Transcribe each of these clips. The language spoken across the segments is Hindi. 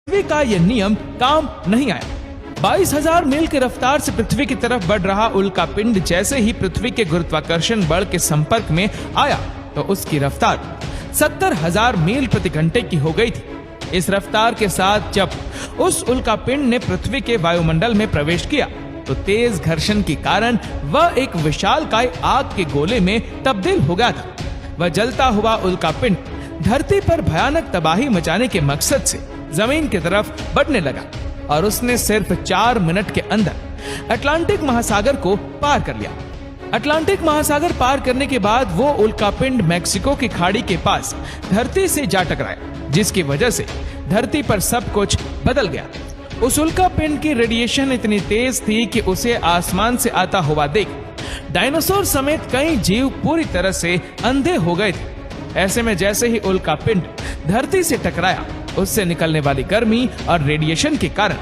पृथ्वी का यह नियम काम नहीं आया। 22,000 मील की रफ्तार से पृथ्वी की तरफ बढ़ रहा उल्कापिंड जैसे ही पृथ्वी के गुरुत्वाकर्षण बल के संपर्क में आया तो उसकी रफ्तार 70,000 मील प्रति घंटे की हो गई थी। इस रफ्तार के साथ जब उस उल्कापिंड ने पृथ्वी के वायुमंडल में प्रवेश किया तो तेज घर्षण के कारण वह एक विशालकाय आग के गोले में तब्दील हो गया था। वह जलता हुआ उल्कापिंड धरती पर भयानक तबाही मचाने के मकसद से जमीन की तरफ बढ़ने लगा और उसने सिर्फ 4 मिनट के अंदर अटलांटिक महासागर को पार कर लिया। अटलांटिक महासागर पार करने के बाद वो उल्कापिंड मैक्सिको की खाड़ी के पास धरती से जा टकराया, जिसकी वजह से धरती पर सब कुछ बदल गया। उस उल्कापिंड की रेडिएशन इतनी तेज थी कि उसे आसमान से आता हुआ देख डायनासोर समेत कई जीव पूरी तरह से अंधे हो गए थे। ऐसे में जैसे ही उल्कापिंड धरती से टकराया, उससे निकलने वाली गर्मी और रेडिएशन के कारण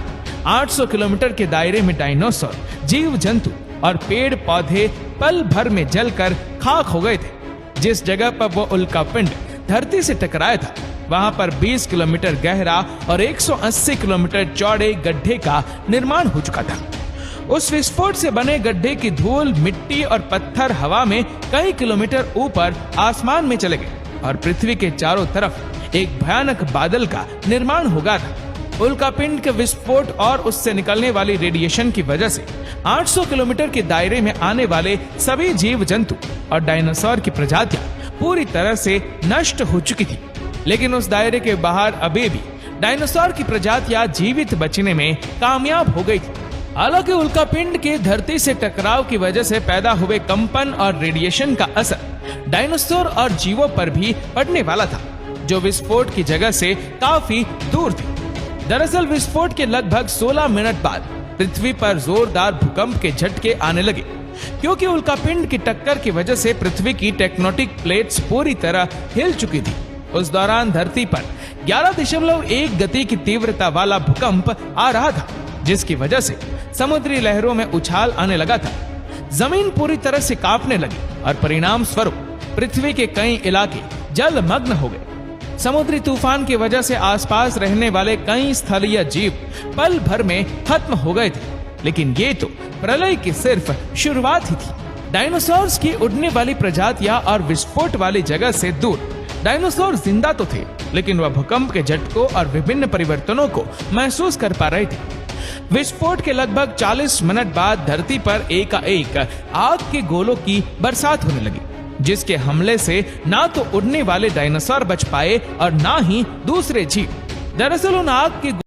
800 किलोमीटर के दायरे में डायनासोर, जीव जंतु और पेड़ पौधे पल भर में जलकर खाक हो गए थे। जिस जगह पर वो उल्कापिंड धरती से टकराया था, वहां पर 20 किलोमीटर गहरा और 180 किलोमीटर चौड़े गड्ढे का निर्माण हो चुका था। उस विस्फोट से बने गड्ढे की धूल, मिट्टी और पत्थर हवा में कई किलोमीटर ऊपर आसमान में चले गए और पृथ्वी के चारों तरफ एक भयानक बादल का निर्माण हो गया था। उल्कापिंड के विस्फोट और उससे निकलने वाली रेडिएशन की वजह से 800 किलोमीटर के दायरे में आने वाले सभी जीव जंतु और डायनासोर की प्रजातियां पूरी तरह से नष्ट हो चुकी थी। लेकिन उस दायरे के बाहर अभी भी डायनासोर की प्रजातियां जीवित बचने में कामयाब हो गई थी। हालांकि उल्कापिंड के धरती से टकराव की वजह से पैदा हुए कंपन और रेडिएशन का असर डायनासोर और जीवों पर भी पड़ने वाला था, जो विस्फोट की जगह से काफी दूर थे। दरअसल विस्फोट के लगभग 16 मिनट बाद पृथ्वी पर जोरदार भूकंप के झटके आने लगे, क्योंकि उल्कापिंड की टक्कर की वजह से पृथ्वी की टेक्टोनिक प्लेट्स पूरी तरह हिल चुकी थी। उस दौरान धरती पर 11.1 गति की तीव्रता वाला भूकंप आ रहा था, जिसकी वजह से समुद्री लहरों में उछाल आने लगा था। जमीन पूरी तरह से कांपने लगी और परिणाम स्वरूप पृथ्वी के कई इलाके जलमग्न हो गए। समुद्री तूफान की वजह से आसपास रहने वाले कई स्थलीय जीव पल भर में खत्म हो गए थे। लेकिन ये तो प्रलय की सिर्फ शुरुआत ही थी। डायनासोर्स की उड़ने वाली प्रजातियां और विस्फोट वाली जगह से दूर डायनासोर जिंदा तो थे, लेकिन वह भूकंप के झटकों और विभिन्न परिवर्तनों को महसूस कर पा रहे थे। विस्फोट के लगभग 40 मिनट बाद धरती पर एकाएक आग के गोलों की बरसात होने लगी, जिसके हमले से ना तो उड़ने वाले डायनासोर बच पाए और ना ही दूसरे जीव। दरअसल उन आग के